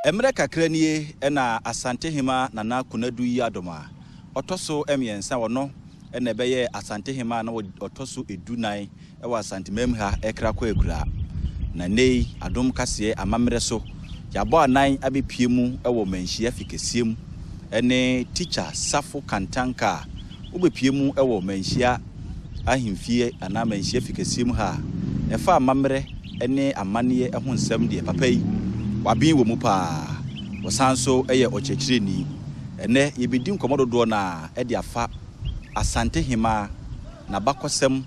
Emre kakranie na Asantehemaa na Konadu Yiadom a otoso emiensa wono na ebeye Asantehemaa na otoso edunan ewa Asantehemaa ekra kwa ekura na nei Adom kase Amamere so yabo anan abepie mu ewo Manhyia fikesiem ene teacher Safo Kantanka obepie mu ewo Manhyia ahimfie ana Manhyia fikesiem ha efa Amamere ene amane ehun nsem de papa yi wabin wo mu pa wasanso eye ochechireni ene yebedi nkomododo na ede afa Asantehemaa na bakosem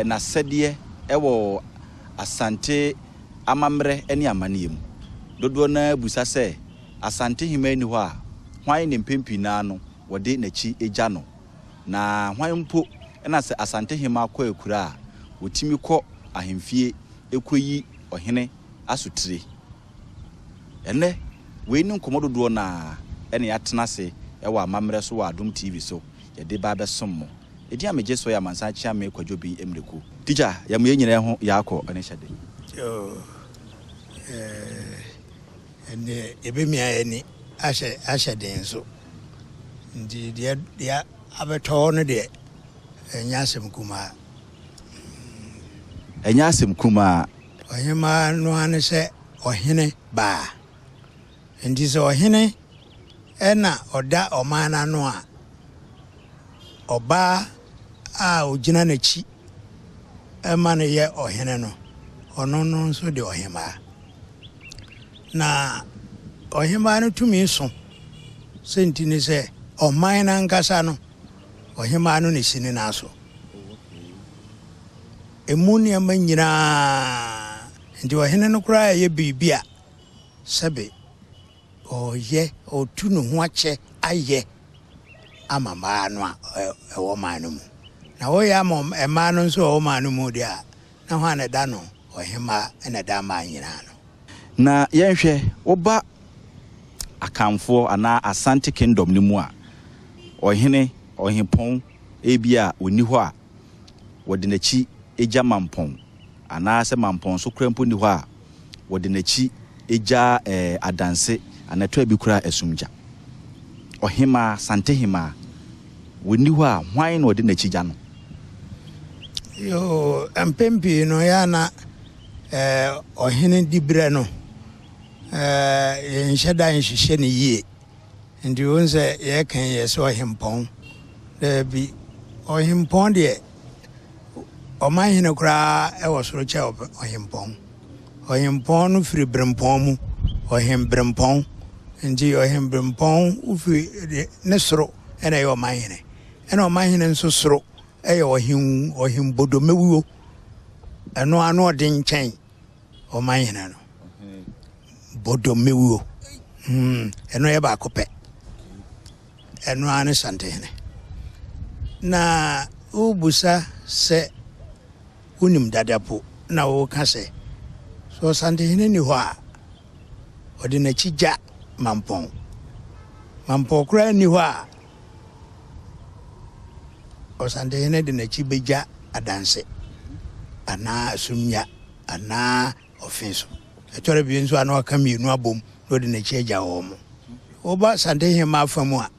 na sede ewo Asante Amamere ene amane mu dodo na busa se Asantehemaa ni ho a hwan ne mpempi na no wode nachi eja no na hwan mpo na se Asantehemaa kwa ekura a wotimi kɔ ahemfie ekoyi ohene asutire ene we ni nkomododo na ene yatena se ewa Amamere so wa Adom TV so yede ba besom mo edi ameje so ya mansa chia me kwadwobi emreku teacher ya mo yenyina ho ya akọ ene hyade ene ebemia eni ahye den so ndi dia abeto no de enyasem kuma ohima no ane se ohene ba ndi se ohene ena oda omana no a oba a ogina nachi ema ne ye ohene no ono no so de ohima na ohima no tumi so senti ni se oman na nkasa no ohima no ne sini na so emuni amanyira ndi ohene no kura ye bibia sebe oye otunu ho ache aye amama no ewo manu mu na wo ya mo ema no so o manu mu dia na ho na da no ohima na da ma nyina no na yenhwe oba akamfo ana Asante Kingdom ni mu a ohene ohempon ebia oni ho a wode nachi eja mampon ana se mampon so krampo ni ho a wode nachi eja adanse anato abikura esumja ohima Asantehemaa woni ho a hwan na wode nachi ja no yo empempi no ya na ohene dibre no yenhyeda nhihye ne yie ndi wonse ye kan ye so ohempon bi ohempon de omahene kura ewo soro che ohempon no firi brempon mu ohembrempon ndi ohembrempon ufi ne soro ena ye omahene ena omahene nso soro eye ohembodomewuo eno ano de nchen omahene no bodomewuo eno ye ba kope eno ane Santehene na ubusa se unim dadapo na wo ka se so Santehene ni ho a ode na chija mampon kura ni ho a o Santehene de na chibeja adanse ana asumnya ana ofenso etore bi nso ana aka mienu abom no de na chieja wo mo oba Santehemaa afamu a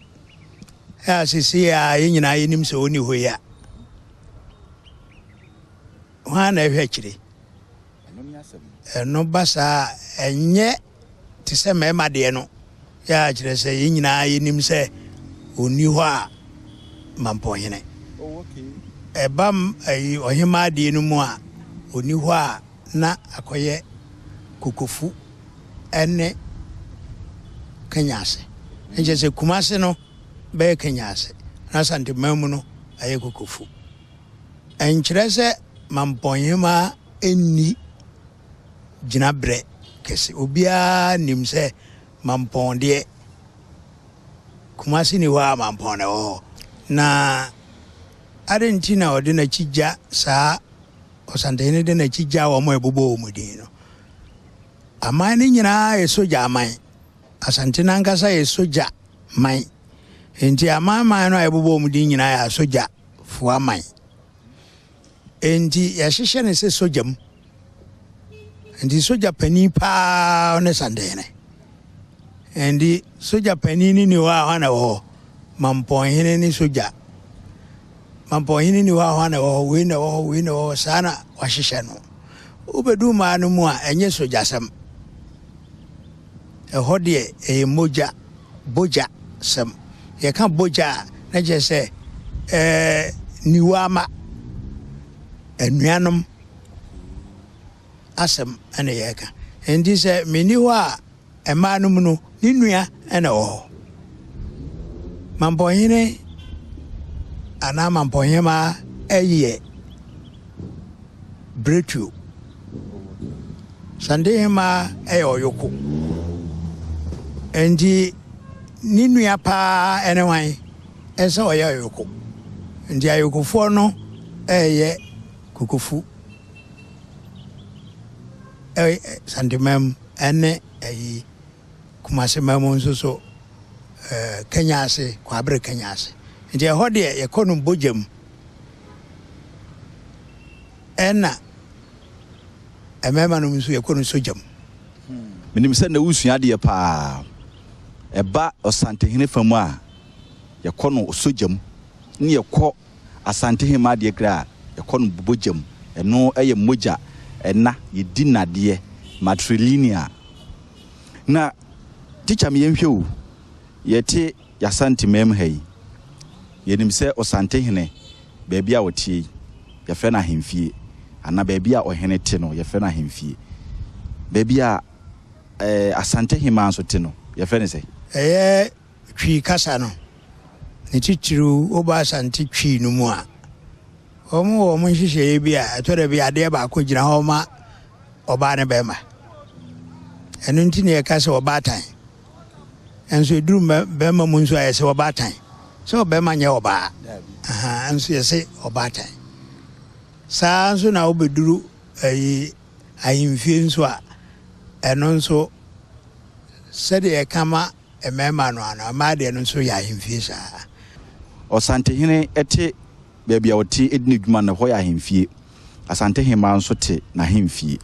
ya sisi ya yenyina yenim se oni ho ya wana ehwekire eno basa enye ti se mema de no ya kire se yenyina yenim se oni ho a mampohene ebam ohima de no mu a oni ho a na akoye kokofu ene kanyase enje se kumase no be kanyase na Asantehemaa mu no aye kokofu enkire se mampohema eni jinabre kese obia nimse mamponde kumasi ni wa mampone o na adentina ode na chija sa Asantehene de na chija wo mo ebobo omudino amani nyina esoja amai Asantehene ngasa esoja mai enti amama no ebobo omudin nyina ya soja fu amai enti ya hihye ne se sojam enti soja pani pa ne Santehene endi soja panini ni wa hana wo mampohene ni soja mampohene ni wa hana wo we na wo sana wahyehyɛ no ubedu ma no mu a enye soja sam ɛhɔ de moja boja sam ye kan boja na je sɛ niwama enuanom asam ana yeka endi sɛ meni hɔ a ɛmanum no ni nua ɛna wɔ mampohene ana mampohema ɛyɛ bretu Asantehemaa ɛyɛ ɔyoko endi ni nua pa ɛne wan ɛsɛ ɔyɛ ɔyoko endi ayokofoɔ no ɛyɛ kukufu Asantehemaa ɛne ɛyi Kumase mamu nso so Kenya ase kwabre Kenya ase nti ɛhɔ de yɛkɔ no bojam ɛna ɛmɛma no nso yɛkɔ no sojam menim sɛ na wusua de pa ɛba Asantehene famu a yɛkɔ no sojam ne yɛkɔ Asantehemaa de kra yɛkɔ no bojam ɛno ɛyɛ moja ɛna yɛdi nadeɛ matrilineal na teacher me yɛnhwɛ o yɛte Asantehemaa ha yi yɛnim sɛ Asantehene baabi a wɔtie yɛfɛ na ahemfie ana baabi a ɔhene te no yɛfɛ na ahemfie baabi a Asantehemaa nso te no yɛfɛ ne sɛ ɛyɛ twi kasa no ne titiriw oba asante twi no mu a ɔmo nhyehyɛ bi a ɛtɔre bi adeɛ baako gyina hɔ ma ɔbaa ne bɛma ɛno nti ne yɛka sɛ ɔbaatan enso eduru bɛma mu nso ayɛ sɛ ɔbaatan sɛ ɔbɛma nyɛ ɔbaa enso yɛ sɛ ɔbaatan saa nso na wobɛduru ahemfie nso a ɛno nso sɛdeɛ yɛkama ɛmɛma no ano ama deɛ no nso yɛ ahemfie saa Asantehene ɛte baabi a ɔte edine dwuma na hɔ yɛ ahemfie Asantehemaa nso te na ahemfie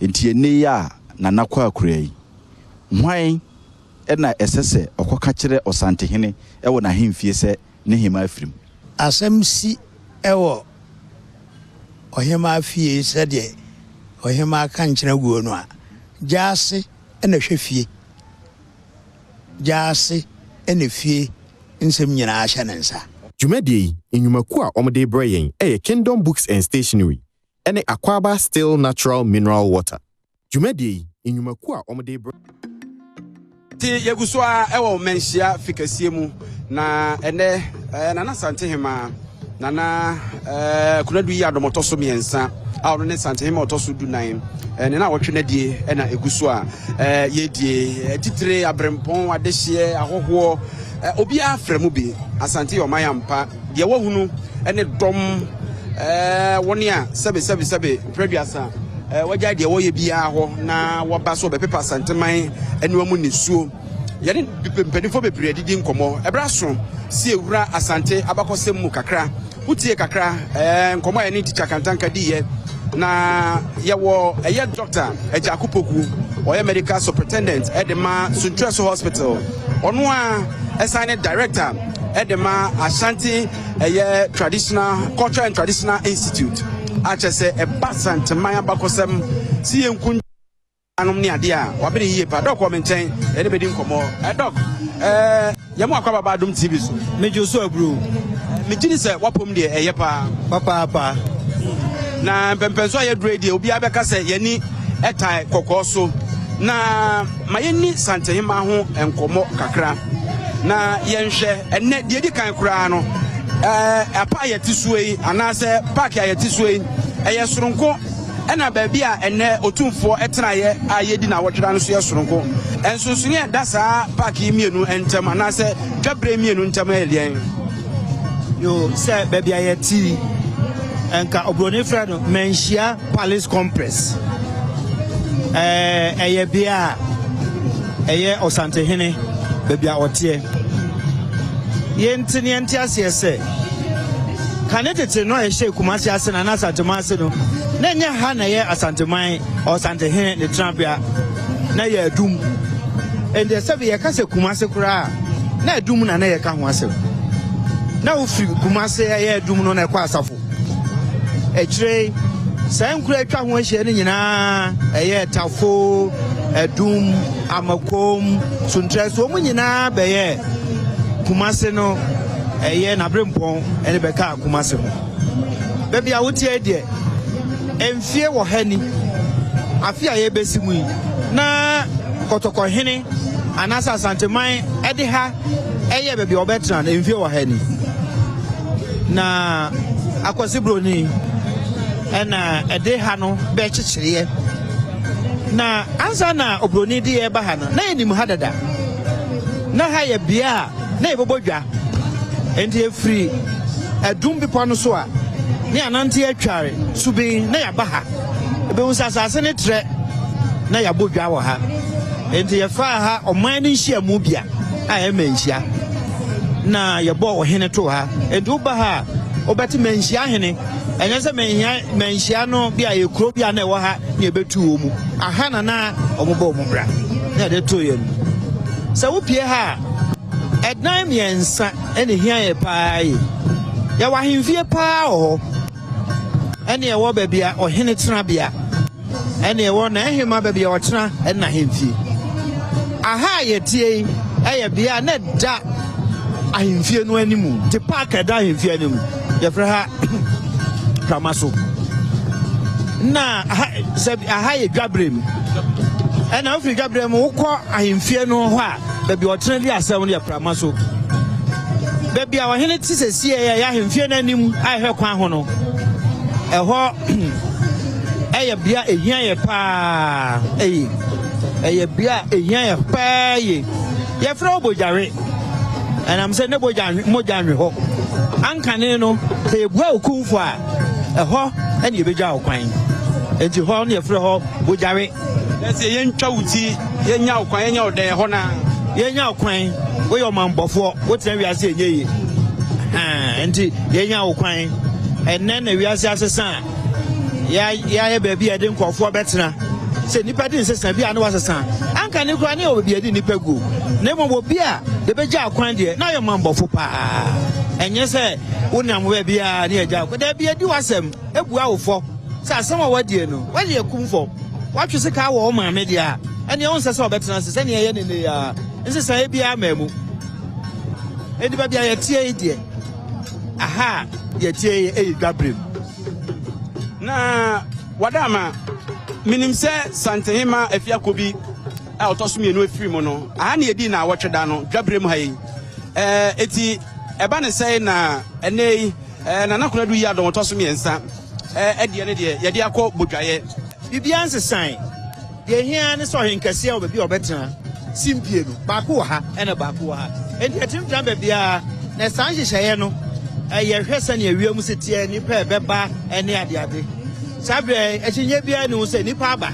enti ene ya na nakɔ akura yi hwan ɛna ɛsɛsɛ ɔkɔka kyerɛ Asantehene ɛwɔ na ahemfie sɛ ne hema afirim asɛm si ɛwɔ ɔhema fie sɛdeɛ ɔhema ka nkyerɛ guo no a gyaase ɛna hwɛ fie gyaase ɛna fie nsɛm nyinaa hyɛ ne nsa Jumadi enyumaku a omde braying Kingdom Books and Stationery ene Akwaba Still Natural Mineral Water. Jumadi enyumaku a omde ti yeguswa ewo Manhyia fikasie mu na ene nana Asantehemaa nana Konadu Yiadom otoso miensa a ono ne Asantehemaa otoso dunan ne na wotwe na die na eguswa yedie titire abrempon adehye ahoho obi afremu bi Asante Yomayampa de wahunu ene dom woni a sebe producer wagya de woye bia ho na woba so be pepa Asanteman ene wamu nesuo yene mpedifo bebre didi nkomo ebraso si ewura Asante abakosem mu kakra utie kakra nkomo ene teacher kantanka diye na yewo eye doctor ejakupoku oye medical superintendent edema Suntreso Hospital ono a assigned director edema Ashanti traditional culture and traditional institute achese Asanteman abakosem si yenkun anom ne ade a wabere yie pa doc commentain ede bedi nkomo doc yemo akwa baba Adom TV so mejo so abro megini se wapom de eye pa papa na pempenso aye radio obi abeka se yani etai kokoso na mayeni Asantehemaa ho enkomo kakra na yenhwe enne de di kan kura no apa yeti suei anase park yeti suei eye soronko ena baabi a enne otumfo etenaye ayedi na wotweda no so ye soronko ensunsuni eda saa park yi mienu entem anase dwabre mienu entem elien yo se baabi ayeti enka obroni friend Manhyia Palace Complex eye bia eye Asantehene baabi a otie yenti ase se kanetete no ehye Kumase ase na Asantehemaa ase no na nya ha na ye Asanteman Asantehene ne trabia na ye adum and the Sabi Yakase Kumase Kura, na Dum na Nayaka Wase. Now, Kumase, I do no Quasafu. A tray, Sam Creka was sharing a year tafo, a doom, amakom, suntres, woman in a baye, Kumase no, a year na brimpon, and a beca Kumase. Baby, I would say, dear, and fear or henny. I fear a basic na Kotoko Henny, and as Asantehemaa, Ediha, a baby or veteran, and fear or henny. Na Aquasibroni. And a day hano betch na answer na obroni di e bahana na enim hadada na ha ye bia na ebobodwa enti free adum bipo no so a ne anante atware subi na ya baha ebe usasase ne tre na ya bodwa wo ha enti ye fa ha oman ne nhia mu bia a e manhia na ye bo wo hene to ha enti uba ha obeti manhia hene enye se manhia no bia ye kro bia na e wo ha ne betu wo mu aha na omobo omubra na de to ye no se wo pie ha edan miensa ene hia ye pai ya wa himfie pa o ene ye wo ba bia ohene tena bia ene ye wo na ehema ba bia otena ene na himfie aha ye tie eye bia na da ahimfie no animu te park da ahimfie animu ye fra ha Pramaso na aha ye dwabrem ena ofri dwabrem wokọ ahemfie no ho a bebi otena li asem no ye Pramaso bebi a wahene ti sesie ya ahemfie no anim ahwe kwan ho no eho eye bia ehia ye pa eye bia ehia ye pa ye fra obojare and I'm saying nebo mojanwe ho ankane no te bua okunfo a eho ene ebeja okwan enti ho ne frɛ ho bojare let's say yentwa wuti yenya okwan yenya odan ho na yenya okwan we yo mambofo wotina wiase enye enti yenya okwan enne na wiase asesa ya baabi ade nkofo betena se nipa din sesa bia na wasesa anka ne kura ne obi ade nipa gu na mo bi a de beja akwan de na yo mambofo pa enye se wonam we bia ne eja ko da bia di wasem ebu awofo se asem a wadie no wadie kumfo watwe se ka wo ma me dia ene won sesa obetena se ne ye ne ya nsesa e bia mamu edi ba bia ye tie die aha ye tie e gabrem na wadama minim se Asantehemaa afiakobi a otosumi enu afiri mu no aha ne edi na awotweda no dwabrem ha yi eti eba ne sei na enei na Konadu Yiadom otosumi ensa edie ne de ye de akọ bodwaye bibia nsesan ye hia ne so henkase a obi obetena simpie no ba ko ha ene ba ko ha enti etim tamba bia na san hyehyeye no ye hwesa ne awiam setie ni pa beba ene ade sabre etinye bia ne wo se nipa aba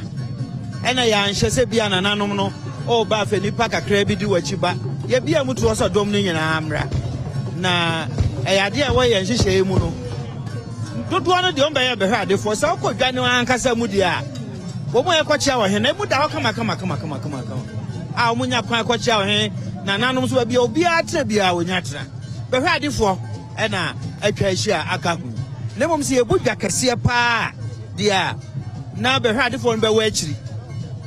ene ya nhyese bia nananom no o ba fe nipa kakra bi di wachi ba ye bia mutu oso dom ne nyina amra na ade a wo ye nhyehye mu no dodo no de on ba ye behwe ade fo se okodwa ne ankasa mu dia wo mo ye kwachia wo he na mu da ho kama a wo nya kwan kwachia wo he nananom so bia obi atra bia wo nya tra behwe ade fo ena atwa ahia aka hu ne mom se ye budwa kase pa dia na behwe ade fo be wa akiri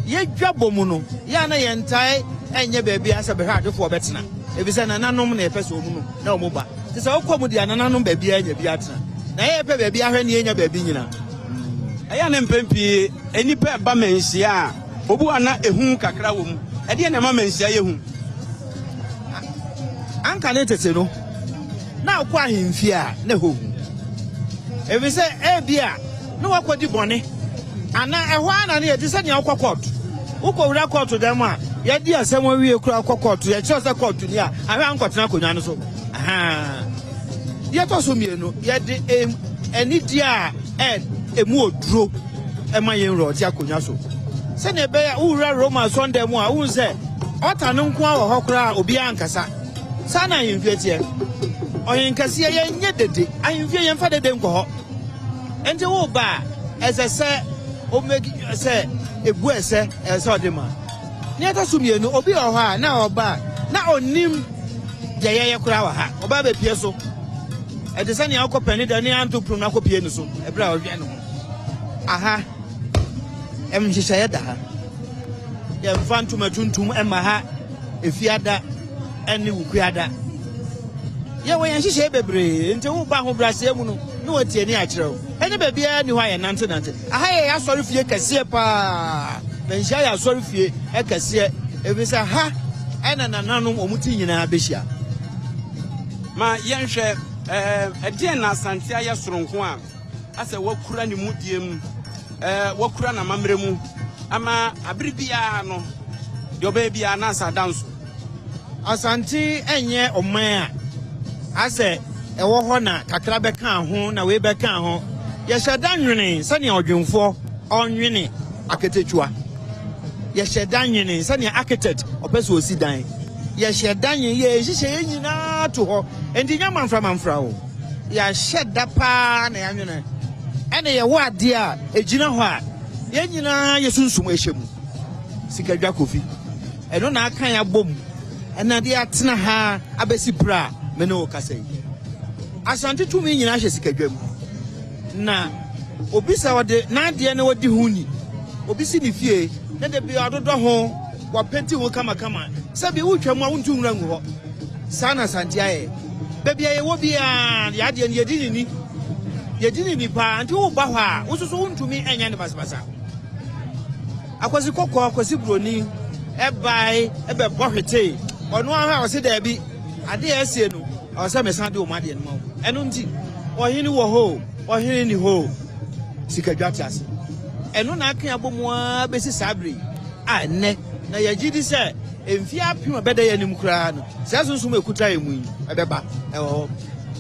ye dwabo mu no ya na ye ntai enye baabi asa behwe ade fo betena ebisa nananom na efese omu no na omu ba ti se okomu dia nananom baabi anya bi atena na ye pe baabi ahwe ne enya baabi nyina aya ne mpempi enipa ba manhyia obu ana ehun kakra wo mu ede ne ma manhyia ye hu anka ne tete no na akwa ahemfie a na ho hu ebise ebia na wakodi bone ana ehwa ana ne yedi se ne akwa court ukowura court dem a yedi asem wie kura akwa court ye che se court ni a ahwe ankotena konwa no so aha ye to so mienu yedi eni dia emu oduro ema ye nro ti akonwa so se ne be ya ura Roma Sunday mu a unse ota no nko a wo hokura obi ankasa sana ahemfie tie ohenkase ye nye dede ahemfie ye mfa dede nko ho ente wo ba ese se o megi se ebu ese odema Near Sumiano, Obi or her, now or bar, now on Nim Jaya Kurawa, or Babe Pieso. At the Sunny Alco Penny, the Nianto Prunaco Pianoso, a brow piano. Aha, em Jishayada. You have fun to my tuntum and my hat, if you had that, and you creada. Yeah, when she say baby, into Baho Brasil, no, it's any actual. And baby, I knew I announced it. I am sorry for you, Cassipa. Then she is sorry for you, I can see it. If it's a ha, and an anonymous Omuti in Abisha. My young chef, a dear Asantehemaa Soronkoa, as a walk run mudium, walk run a mamremu, ama abribiano, your baby anasa dance. Asante enye omaya. Ase e wo ho na kakra be kan ho na we be kan ho. Ye hyedan nwene sane odwemfo onwene aketetua. Ye hyedan nwene sane architect opese osi dan. Ye hyedan ye hyehyɛ nyina to ho. Enti nyama mfra wo. Ya hyeda pa na ya nwene. Ene ye wo ade a ejina ho a ye nyina ye sunsum ehyemu. Sikadwa kofi. Eno na akan ya bom. Ena de atena ha abesi bra me no kasai. Asante tumi nyina hye sikadwam. Na obisa wode na de na wodi huni. Obisi ni fie na de bia dodo ho wa penti ho kama. Sabi wutwam a wuntu nwura ngu ho. Sana Asante aye. Bebia ye wo bia ya de yedini ni pa anti wo ba ho a wososo wuntumi enya ne basabasa. Akwasi kokko akwasi broni ebai ebe bohwete onu aha o se da bi ade asie no o se mesan de o ma de no ma enu nti ohini wo ho ohini ni ho sikadwati ase enu na akan abomu a besi sabre a ne na yagidi se emfi apim beda yanim kura no se sunsun ekuta emu ebeba ewo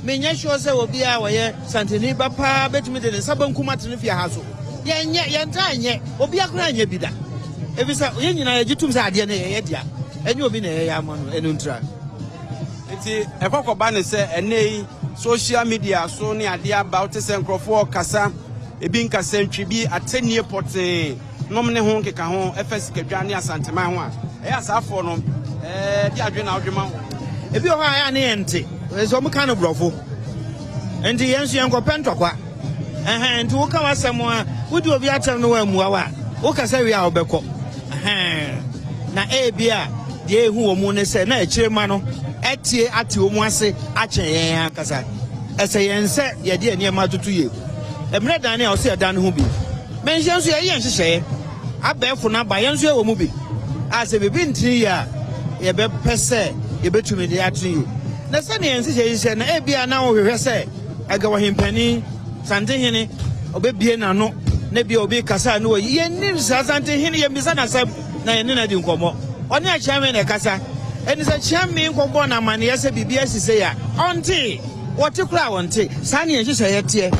menya sure se obi a wo ye santeni ba pa betumi de sabankum atene fi ha so ye nta anye obi akura anye bida ebisa ye nyina yagitum se ade na ye dia enye obi na ye amano enu ntra enti ekokoba ne se enei social media so ne ade about se nkrofo kasa ebi nkasa ntwi bi atenie pote nom ne ho nkeka ho efes kadwa ne Asantehemaa ho a asafo no di adwe na adwema ho ebi ho a ya ne ente so mo kan brofo enti yensu yenkopɛ ntɔkwa enti wo ka wasɛm a wodi obi atem no wa muwa wa wo kasa wi a obɛkɔ na ebia de ehu wo mu ne sɛ na ekyirema no etie ate wo mu ase akyen yɛn akasa ɛsɛ yɛn sɛ yɛde aniɛma tutu ye emre dan ne a ɔsɛ dan ho bi menhye nso yɛn hyehyɛ abɛɛfo na ba yɛn nso wo mu bi a sɛ bibi ntiri ya yɛbɛpɛ sɛ yɛbɛtumi de ato ye na sɛ ne yɛn hyehyɛ na ebia na wo hwehwɛ sɛ aga wo hempani Asantehene obebie na no na bia obi kasa no yɛn nim Asantehene yɛn bisa na sɛ na yɛn na di nkɔmɔ ɔne akyame na kasa ɛni sɛ kyame nkɔmɔ na mane yɛsɛ bibia sise ya ɔnte wɔte kura wɔnte saa ne yɛn hyehyɛ yɛteɛ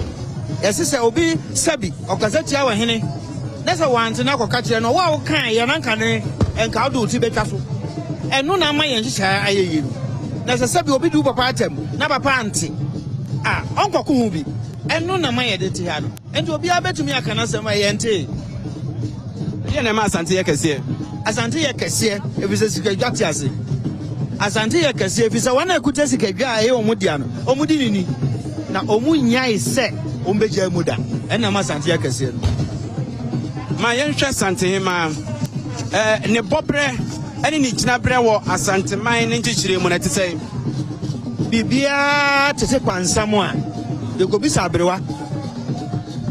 yɛsɛ sɛ obi sabi ɔkasa tia wɔ hene na sɛ wɔante na kɔka kyerɛ no wo kan yɛn nanka ne enka wo do ti betwa so ɛno na ma yɛn hyehyɛ ayɛ yie na sɛ sabi obi du papa atam na papa ante a ɔnkɔko hu bi ɛno na ma yɛde te ha no enti obi abetumi aka na sɛ ma yɛnte yɛ na ma Asante yɛ kɛseɛ Asante yɛ kɛseɛ efisɛ sikadwa te ase Asante yɛ kɛseɛ efisɛ wɔn a ekuta sikadwa a ɛyɛ ɔmo dia no ɔmo di nini na ɔmo nyae sɛ ɔmo begya mu da ɛna ma Asante yɛ kɛseɛ no ma yɛnhwɛ Asantehemaa ne bɔbrɛ ɛne ne gyinabrɛ wɔ Asantehemaa ne nkyekyere mu na te sɛ bibia tete kwansam a yɛkɔbisa aberewa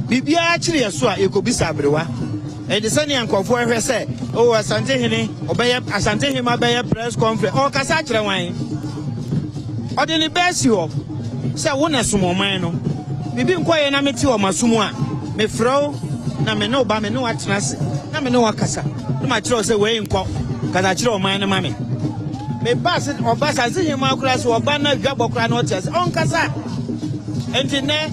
bibia kyerɛ yɛ so a yɛkɔbisa aberewa ɛde sɛ ne nkɔfoɔ hwɛ sɛ o Asantehene ɔbɛyɛ Asantehemaa bɛyɛ press conference ɔkasa kyerɛ wan ɔde ne bɛsi hɔ sɛ wo na somɔman no bibi nkɔyɛ na mete wɔ masom a mefrɛ na me ne oba me ne watena ase na me ne wakasa na ma kyerɛ sɛ wei nkɔ kasa kyerɛ ɔman no ma me ba se oba Asantehemaa kura so oba na dwabɔ kura na ɔte ase ɔnkasa enti ne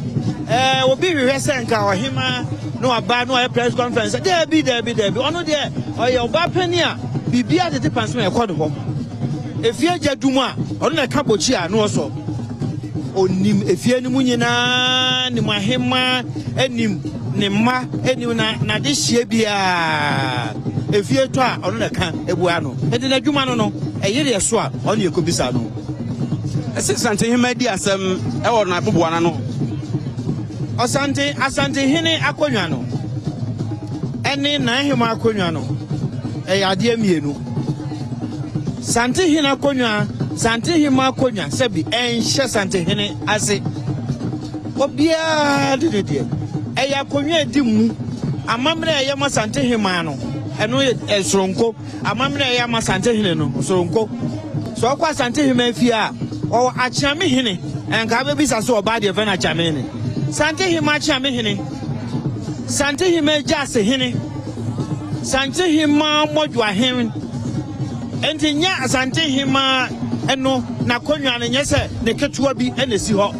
obi hwehwɛ sɛ nka ɔhema no aba no press conference debi ɔno de ɔyɛ oba pani a bibia tete panso ɛkɔ de hɔ efie gyadum a ɔno na ka bochi a no ɔsɔ onim efie no mu nyinaa nim ahema anim ne mma eni na de hye bia efie to a ono na ka ebua no edi na dwuma no eyere so a ono ekobisa no Asantehemaa di asem e wo na boboana no Asantehene akonwa no ene na Hema akonwa no ade mienu Santehene akonwa Santehema akonwa sebi enhye Santehene ase obia de akonwa edimu Amamere ya Santehema no eno esronko Amamere ya Santehene no soronko so kwa Santehema afia o achiame hene enka be bisa so oba de fe na achiame hene Santehema achiame hene Santehema jase hene Santehema modwa hene enti nya Santehema eno na konwa ne nyese ne ketua bi enesi ho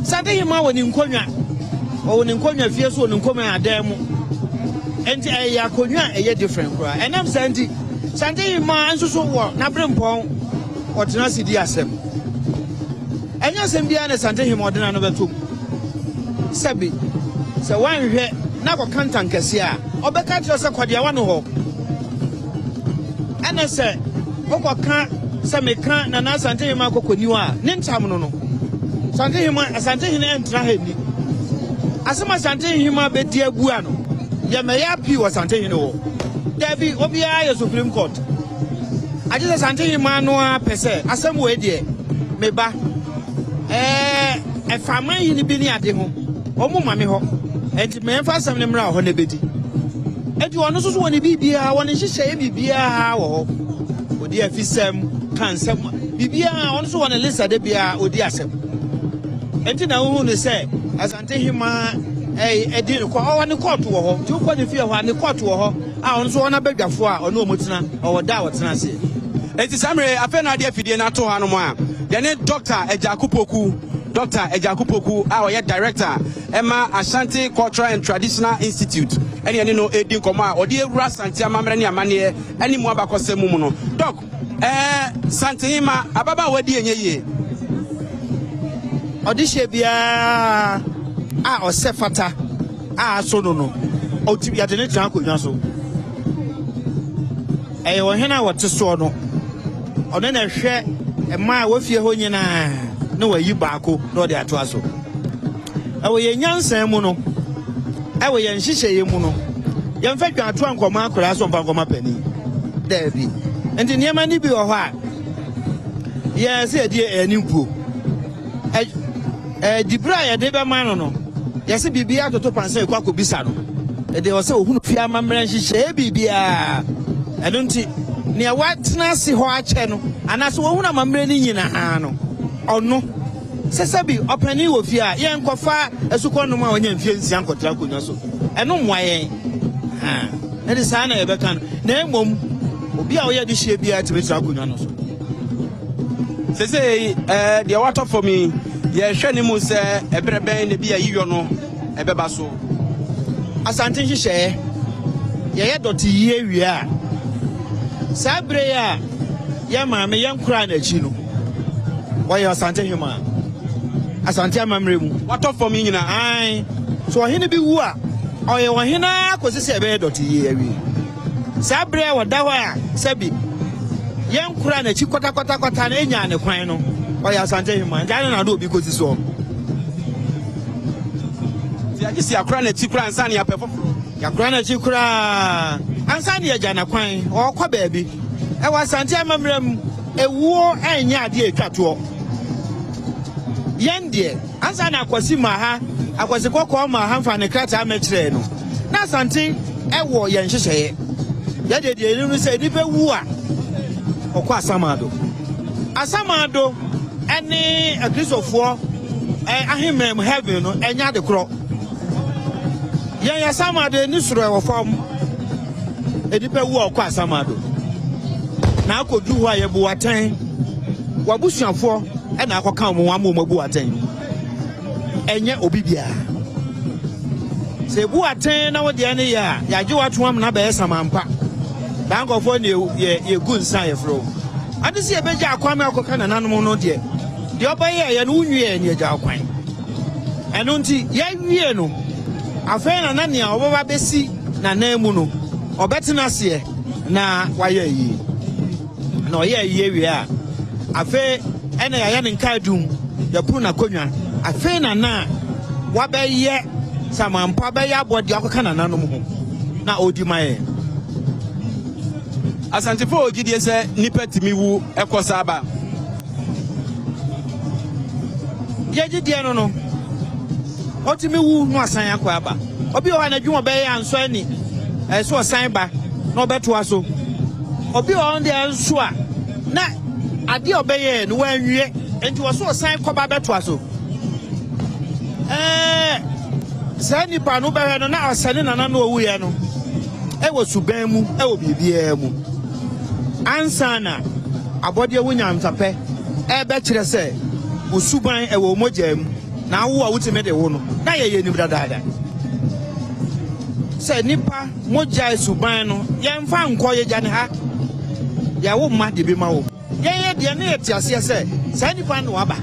Santehema woni nkonwa woni nkonwa fie so woni nkonwa adam mu enti ya konwa eye different kra enam santi Santehema anso so wo na brempon otena sidi asem enya sem bia na Santehema odena no beto sabi se wanhwe na ko kantan kase a obeka tiro se kwade wa no ho ene se okoka se meka na Santehema kokoniwa ne ntam no Santehene entra hani asema Santehema bedi agua no ye me ya pi wa Santehene wo Dabi obia ye Supreme Court ajise Santehema no a pese asem we de meba fama yi ni bi ni ade ho omo mame ho enti me fa asem ne mra ho ne bedi enti wono so woni bibia woni hyehyɛ bibia wo ho odi afisem kan sem bibia wono so woni lisa de bia odi asem enti na hu ne se Asantehema edi ko woni court wo ho ti ko ne fie ho ne court wo ho a wono so wona badwafo a ono omotena o da wotena se enti Samre afa na de afidie na to ha no mo a de ne Dr. Ejakupoku a oye director Emma Ashanti Cultural and Traditional Institute ene no edi nkomo a odi ewura Asante Amamere ne amane ene mu abakosem mu no doc Santehema ababa wadi enye ye odi hye bia a osefata a so no oti ya de ne tran konwa so wo hena wote so no ono na hwe ema wafie ho nyina na wayi baako na ode ato aso ewo ye nyansan mu no ewo ye nhyehyeye mu no ye mfa dwa ato ankoma akora so mfa ankoma pani Dabi enti niema ni bi wo ho a ye se die animpuo dibra ye de be man no ye se bibia toto panse kwa kobisa no de wo se ohunu fie Amamere nhyehyeye bibia eno nti ne watena se ho ache no anaso wo hunu Amamere ni nyina ha no ono sesabi opani wo fie a ye nkofa esukonom a onya mfie nsia nkotra konwa so eno mwaye ha edi sa na ye beka no na emom obi a wo ye de hye bia timetra konwa no so sese de water for me ye hwe ni mu se ebreben ne bia yiyo no ebeba so Asante hyehyeye ye doti yie wi a sabre ya ye maame ye nkura na chi no why Asantehema Asante Amamere mu water for me nyina ai so ohene bi wu a oye ohena akosese ebe doti yie wi sabre ya wada ho a sabi ye nkura na chi kwata na enya ne kwan no why Asantehema ndane na do obi kosi so ti agisi akura na chi kura ansa ne apefoforo yakura na chi kura ansa ne agya na kwan o kwa baabi wa Asante Amamere mu ewuo enya ade etwato yende ansa na akwasi ma ha akwasi kokko ma ha mfa ne krata amekire no na Asante ewo ye nhyehyeye ya de ni se ni be wu a okwa asamado ene agrisofo ahemem heaven no enya de kro ye asamado ni soro ewo fam edipe wu okwa asamado na akodu ho aye bu watan wabusuafo na akoka mo wa bu watan enye obibia se bu watan na wo de ne ya je watoam na be samampa dankofo ne ye gunsa ye fro ade se be ja akwame akoka na nanom no de obaye ye no unwie ne ja akwan eno nti ye wie no afei na nea obaba besi na nemu no obetena se na waye yi na oye yi ewie a afei ene ya ne nkadum ya pu na konwa afei na wabeye samampa be ya bodi akoka na nanom ho na odi maye Asantefo ogidie se nipa timiwu ekosaba yegidie no otimiwu no asan akwa aba obi o na dwuma be ya anso ani so osan ba na obeto aso obi o on de anso a na ade obeye no wanwie enti wo so osan koba beto aso sa nipa no be no na asane nana no owuye no wo suban mu wo bibia mu ansana abode wunyam tape be kire se usuban wo mogam na wo a wutime de wo no na ye nim dadaada se nipa moja suban no yemfa nko ye jane ha ya wo ma de bi ma wo ye de na yetiase se sa nipa no aba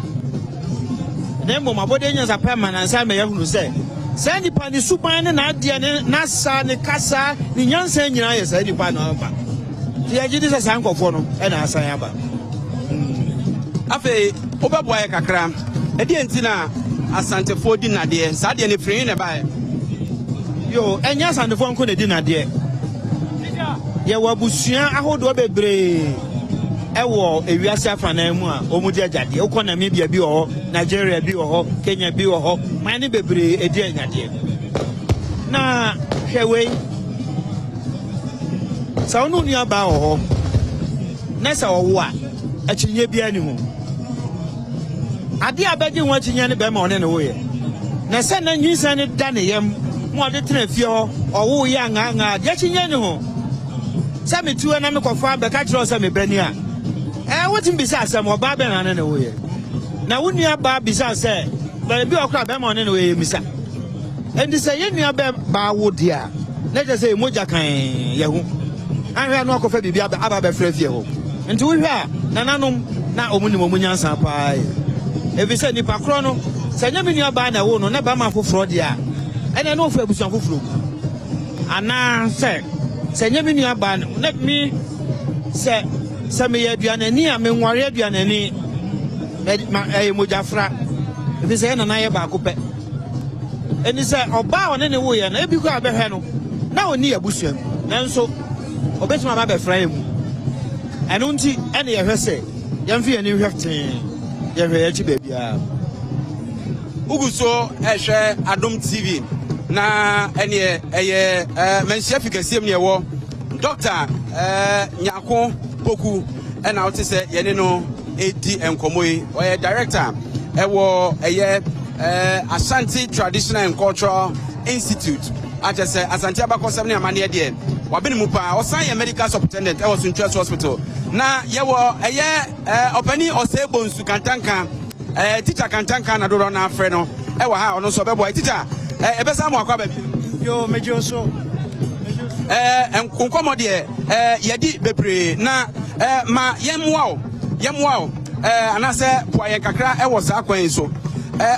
na mo mabode nya tape manansa me yahunu se sa nipa ni suban ne na de ne na sa ne kasa ni nyansa nyina ye sa nipa no aba ya gidi sa sankofo no e na asan aba afi obeboa ye kakra e de entina asantefo di nade sa de ne frin ne ba yo enya asantefo nko ne di nade ye wabusua ahodo bebre e wo ewiase afana mu a omudi agade ukọ na Namibia bi wo Nigeria bi wo Kenya bi wo mani bebre e di agade na hwewe sa onu ni aba wo na sa wo a achinye bia ni ho ade abaji ho achinye ne be ma one ne wo ye na se na nyinsa ne da ne yam mo de tena fie ho owo ye anga de achinye ne ho se me tuwe na me kofa be ka kiro se me bani a wotin bi sa asem oba be na ne wo ye na wo nua ba bi sa se ba bi okra be ma one ne wo ye misa endi se ye nua be ba wo dia na je se moja kan ye ho ahwe no akofa bibia aba be frɛ fie ho nti wo hwe a nananom na omunim omunyansa paa ebi se nipa kro no se nyame nua ba na wo no na ba ma foforo dia ene no ofu abusuan foforo ana se nyame nua ba na mi se me ye aduanani a me nware aduanani mojafra ebi se na ye ba ko pe eni se oba one ne wo ye na ebi ko abehwe no na oni abusuan nanso obetima ba be fra mu eno nti ene ye hwese yemfi ye ni hweften ye hwe ye chi bebia uguso ehwe Adom TV na ene eye Manhyia fikasiem ne wo Dr. Nyako Poku ena wote se ye ne no edi enkomoi oye director ewo eye Ashanti Traditional and Cultural Institute atese Asante Abakosem ne amane de wabeni mu pa osan ye medical superintendent e was Interest Hospital na ye wo eye opani osebo nsu kantanka teacher kantanka na do na afre no e wa ha ono so bebo teacher e be sa mo akwa ba yo mejo so enkomo de yedi bebre na ma yemwao anase poaye kakra e wo sa kwan so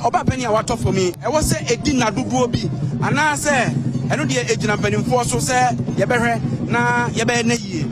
oba pani a wato for me e wo se edi na dodo bi anase eno de ejina panimfo so se ye behwe na ye be na yie